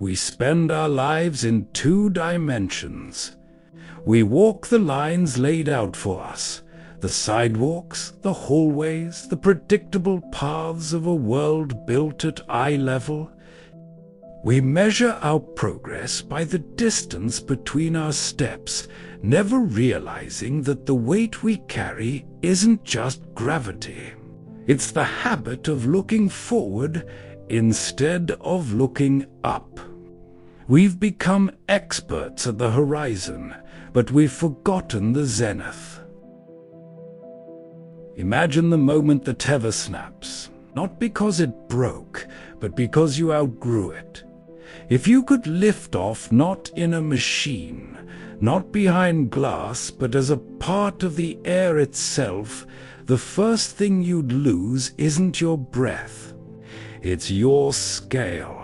We spend our lives in 2 dimensions. We walk the lines laid out for us, the sidewalks, the hallways, the predictable paths of a world built at eye level. We measure our progress by the distance between our steps, never realizing that the weight we carry isn't just gravity. It's the habit of looking forward instead of looking up. We've become experts at the horizon, but we've forgotten the zenith. Imagine the moment the tether snaps, not because it broke, but because you outgrew it. If you could lift off not in a machine, not behind glass, but as a part of the air itself, the first thing you'd lose isn't your breath. It's your scale.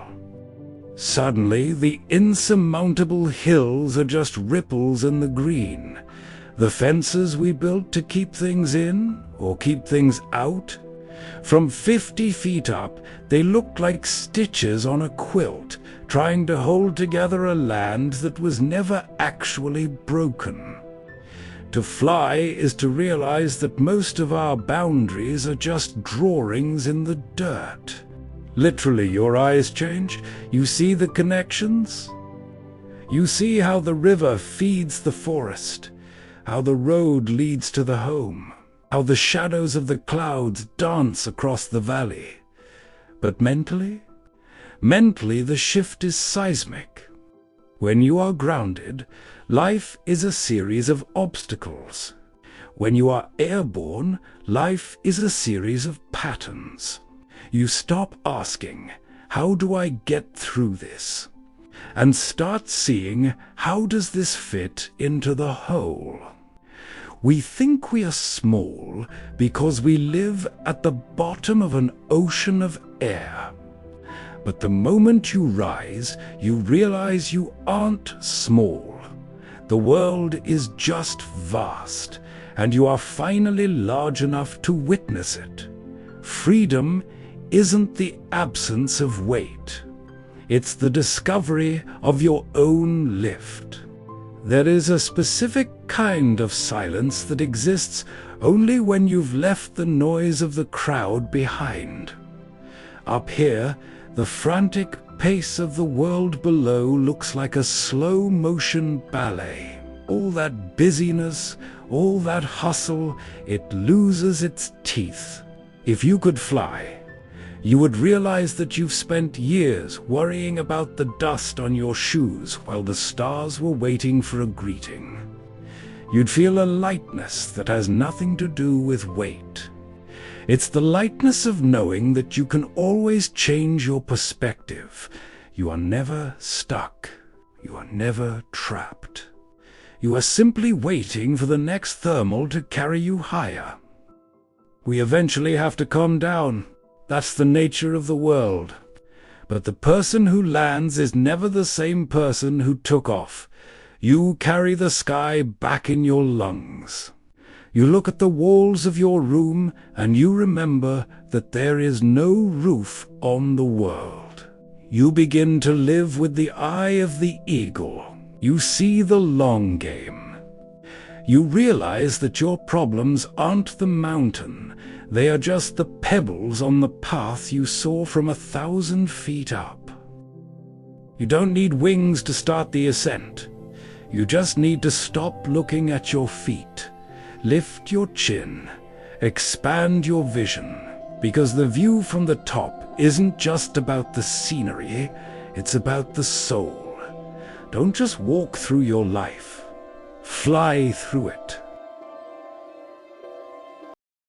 Suddenly, the insurmountable hills are just ripples in the green. The fences we built to keep things in, or keep things out. From 50 feet up, they look like stitches on a quilt, trying to hold together a land that was never actually broken. To fly is to realize that most of our boundaries are just drawings in the dirt. Literally, your eyes change. You see the connections. You see how the river feeds the forest, how the road leads to the home, how the shadows of the clouds dance across the valley. But mentally, the shift is seismic. When you are grounded, life is a series of obstacles. When you are airborne, life is a series of patterns. You stop asking, how do I get through this? And start seeing, how does this fit into the whole? We think we are small because we live at the bottom of an ocean of air. But the moment you rise, you realize you aren't small. The world is just vast, and you are finally large enough to witness it. Freedom isn't the absence of weight. It's the discovery of your own lift. There is a specific kind of silence that exists only when you've left the noise of the crowd behind. Up here, the frantic pace of the world below looks like a slow-motion ballet. All that busyness, all that hustle, it loses its teeth. If you could fly, you would realize that you've spent years worrying about the dust on your shoes while the stars were waiting for a greeting. You'd feel a lightness that has nothing to do with weight. It's the lightness of knowing that you can always change your perspective. You are never stuck. You are never trapped. You are simply waiting for the next thermal to carry you higher. We eventually have to calm down. That's the nature of the world. But the person who lands is never the same person who took off. You carry the sky back in your lungs. You look at the walls of your room and you remember that there is no roof on the world. You begin to live with the eye of the eagle. You see the long game. You realize that your problems aren't the mountain. They are just the pebbles on the path you saw from 1,000 feet up. You don't need wings to start the ascent. You just need to stop looking at your feet. Lift your chin. Expand your vision. Because the view from the top isn't just about the scenery, it's about the soul. Don't just walk through your life. Fly through it.